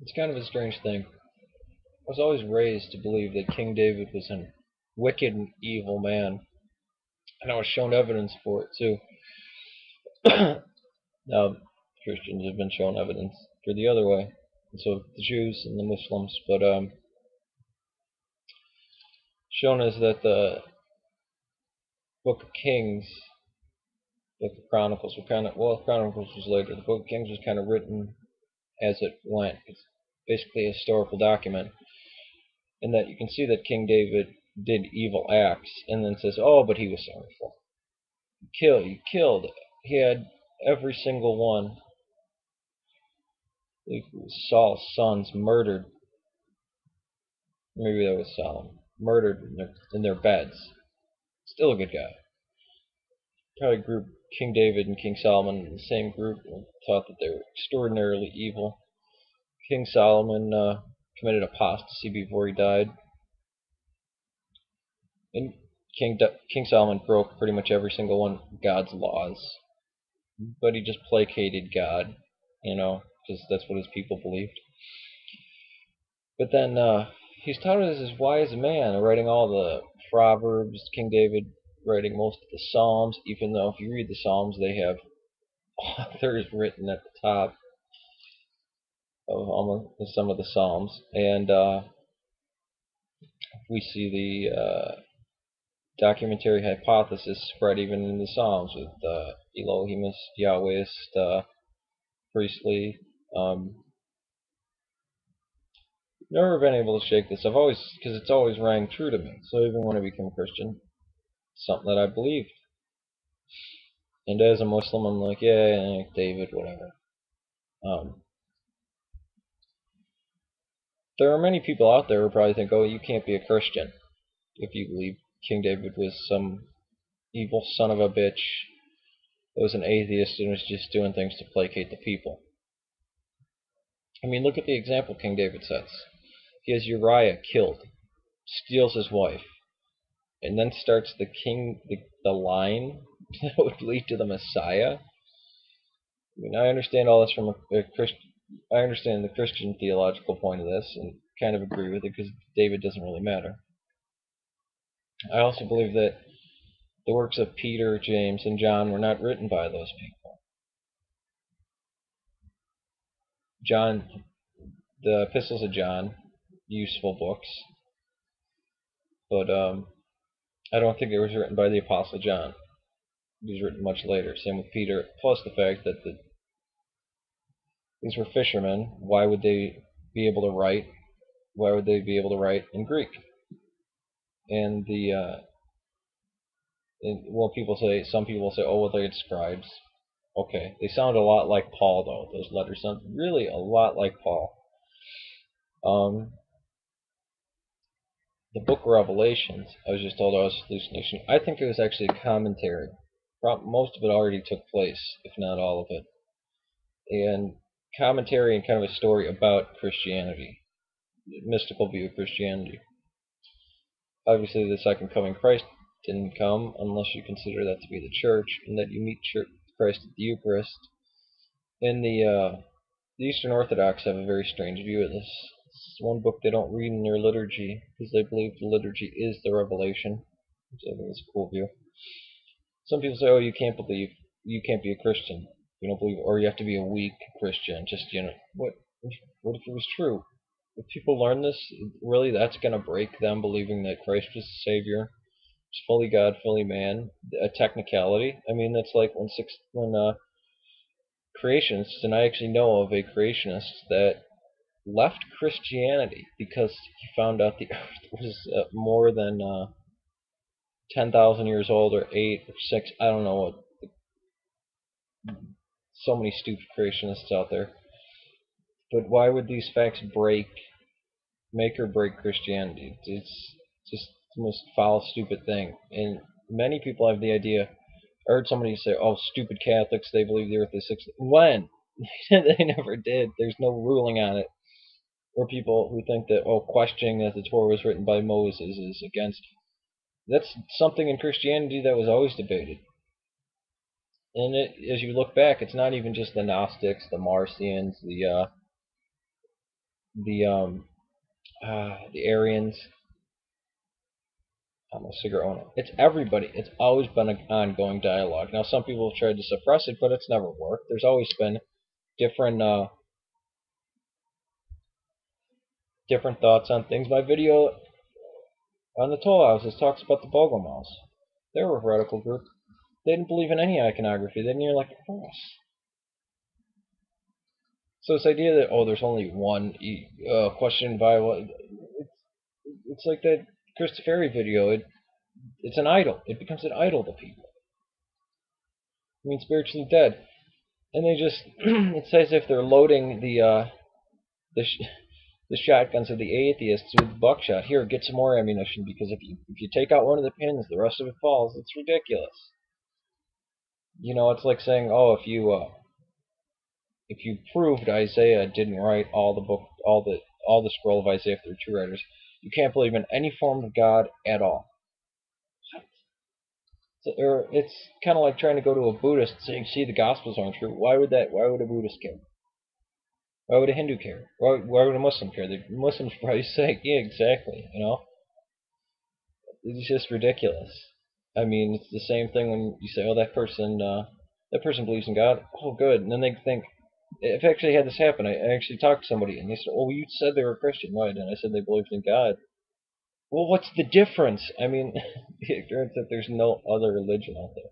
It's kind of a strange thing. I was always raised to believe that King David was a wicked and evil man, and I was shown evidence for it too. Now, Christians have been shown evidence for the other way, and so the Jews and the Muslims. But shown us that the Book of Kings, Book of Chronicles were kind of, well, Chronicles was later. The Book of Kings was kind of written as it went. It's basically a historical document, and that you can see that King David did evil acts, and then says, "Oh, but he was sorrowful. He killed. He had every single one. Saul's sons murdered. Maybe that was Solomon. Murdered in their beds. Still a good guy. Probably grouped King David and King Solomon in the same group and thought that they were extraordinarily evil. King Solomon committed apostasy before he died. And King Solomon broke pretty much every single one of God's laws. But he just placated God, because that's what his people believed. But then he's touted as this wise man, writing all the Proverbs. King David writing most of the Psalms, even though if you read the Psalms, they have authors written at the top of almost some of the Psalms. And we see the documentary hypothesis spread even in the Psalms with Elohimist, Yahwehist, priestly. Never been able to shake this. Because it's always rang true to me. So even when I became a Christian, it's something that I believed. And as a Muslim, I'm like, yeah, David, whatever. There are many people out there who probably think, oh, you can't be a Christian if you believe King David was some evil son of a bitch that was an atheist and was just doing things to placate the people. I mean, look at the example King David sets. He has Uriah killed, steals his wife, and then starts the line that would lead to the Messiah. I mean, I understand all this from a Christian. I understand the Christian theological point of this, and kind of agree with it because David doesn't really matter. I also believe that the works of Peter, James, and John were not written by those people. The epistles of John, useful books, but I don't think it was written by the Apostle John. It was written much later. Same with Peter. Plus the fact that these were fishermen. Why would they be able to write? Why would they be able to write in Greek? And some people say, oh, well, they had scribes. Okay, they sound a lot like Paul, though. Those letters sound really a lot like Paul. The book of Revelations, I was just told I was hallucination. I think it was actually a commentary. Most of it already took place, if not all of it. And commentary and kind of a story about Christianity, mystical view of Christianity. Obviously, the second coming of Christ didn't come unless you consider that to be the church, and that you meet Christ at the Eucharist. And the Eastern Orthodox have a very strange view of this. It's one book they don't read in their liturgy because they believe the liturgy is the revelation, which I think is a cool view. Some people say, "Oh, you can't be a Christian. You don't believe, or you have to be a weak Christian." Just what? What if it was true? If people learn this, really, that's going to break them believing that Christ was the Savior, was fully God, fully man. A technicality. I mean, that's like when creationists, and I actually know of a creationist that left Christianity because he found out the Earth was more than 10,000 years old, or 8 or 6. I don't know what. So many stupid creationists out there. But why would these facts make or break Christianity? It's just the most foul, stupid thing. And many people have the idea. I heard somebody say, "Oh, stupid Catholics, they believe the Earth is 6." When? They never did. There's no ruling on it. Or people who think that, oh, questioning that the Torah was written by Moses is against. That's something in Christianity that was always debated. And as you look back, it's not even just the Gnostics, the Marcions, the Aryans. I'm a cigarette owner. It's everybody. It's always been an ongoing dialogue. Now, some people have tried to suppress it, but it's never worked. There's always been different different thoughts on things. My video on the Toll Houses talks about the Bogle Mouse. They were a radical group. They didn't believe in any iconography. They didn't even like the cross. So this idea that, oh, there's only one question in the Bible, it's like that Christopher video. It's an idol. It becomes an idol to people. I mean, spiritually dead, and they just it's as if they're loading the the shotguns of the atheists with buckshot. Here, get some more ammunition, because if you take out one of the pins, the rest of it falls. It's ridiculous. You know, it's like saying, oh, if you proved Isaiah didn't write all the scroll of Isaiah for the true writers, you can't believe in any form of God at all. Or it's kind of like trying to go to a Buddhist saying, see, the Gospels aren't true. Why would a Buddhist care? Why would a Hindu care? Why would a Muslim care? The Muslims probably say, yeah, exactly. You know, it's just ridiculous. I mean, it's the same thing when you say, oh, that person believes in God. Oh, good. And then they think, I've actually had this happen. I actually talked to somebody, and they said, oh, you said they were a Christian, right? And I said they believed in God. Well, what's the difference? I mean, the ignorance that there's no other religion out there.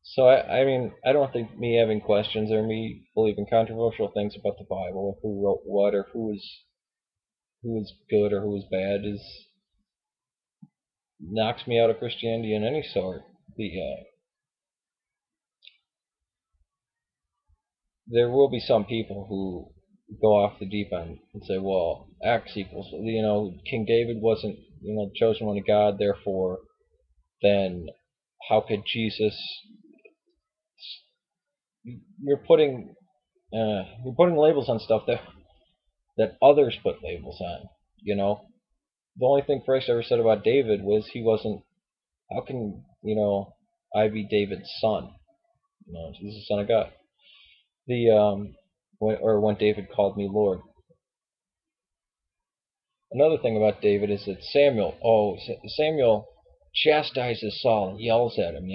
So I mean, I don't think me having questions or me believing controversial things about the Bible, or who wrote what, or who is good or who is bad, is knocks me out of Christianity in any sort. There will be some people who go off the deep end and say, well, X equals, King David wasn't, the chosen one of God, therefore, then how could Jesus? You're putting labels on stuff that others put labels on. You know, the only thing Christ ever said about David was he wasn't. How can I be David's son? He's the son of God. When David called me Lord. Another thing about David is that Samuel chastises Saul and yells at him,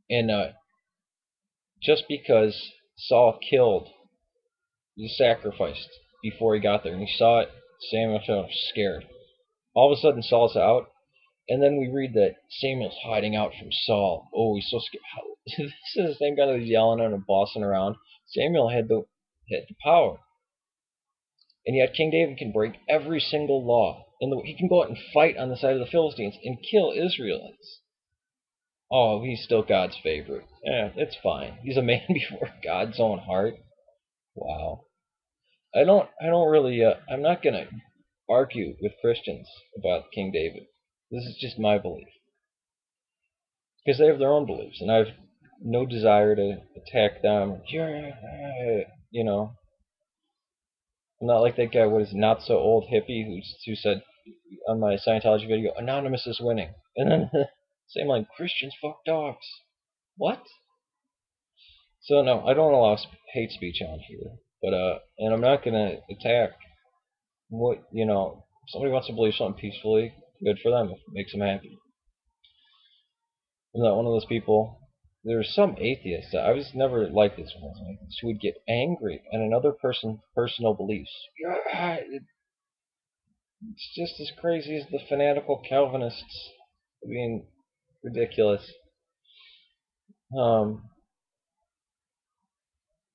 and just because Saul he sacrificed before he got there, and he saw it, Samuel was scared. All of a sudden, Saul's out, and then we read that Samuel's hiding out from Saul. Oh, he's so scared. This is the same guy that was yelling at and bossing around. Samuel had the power. And yet King David can break every single law. He can go out and fight on the side of the Philistines and kill Israelites. Oh, he's still God's favorite. Yeah, it's fine. He's a man before God's own heart. Wow. I don't really, I'm not going to argue with Christians about King David. This is just my belief. Because they have their own beliefs, and I have no desire to attack them. You know, I'm not like that guy, what is not so old hippie who said on my Scientology video, Anonymous is winning. And then same line, Christians fuck dogs. What? So no, I don't allow hate speech on here. But and I'm not gonna attack if somebody wants to believe something peacefully, good for them if it makes them happy. I'm not one of those people. There's some atheists. I was never like this one. Who would get angry at another person's personal beliefs. Yeah, it's just as crazy as the fanatical Calvinists. I mean, ridiculous.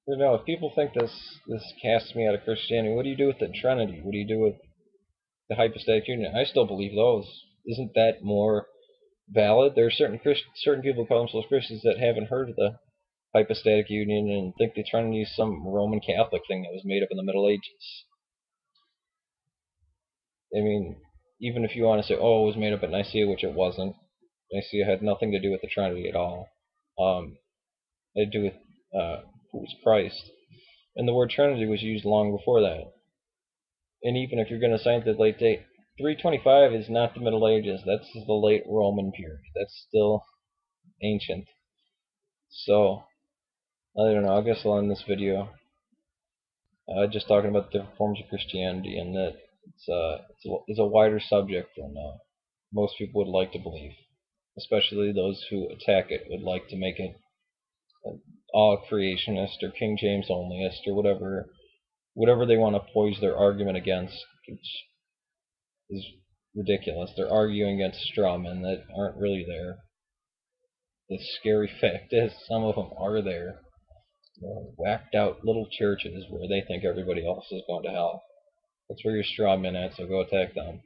If people think this casts me out of Christianity, what do you do with the Trinity? What do you do with the hypostatic union? I still believe those. Isn't that more valid? There are certain people who call themselves Christians that haven't heard of the hypostatic union and think the Trinity is some Roman Catholic thing that was made up in the Middle Ages. I mean, even if you want to say, oh, it was made up at Nicaea, which it wasn't. Nicaea had nothing to do with the Trinity at all. It had to do with who was Christ. And the word Trinity was used long before that. And even if you're going to cite the late date, 325 is not the Middle Ages. That's the late Roman period. That's still ancient. So, I don't know. I guess I'll end this video. Just talking about different forms of Christianity, and that it's a wider subject than most people would like to believe. Especially those who attack it would like to make it all creationist or King James onlyist or whatever they want to poise their argument against, which is ridiculous. They're arguing against strawmen that aren't really there. The scary fact is some of them are there. Whacked out little churches where they think everybody else is going to hell. That's where your straw men at, so go attack them.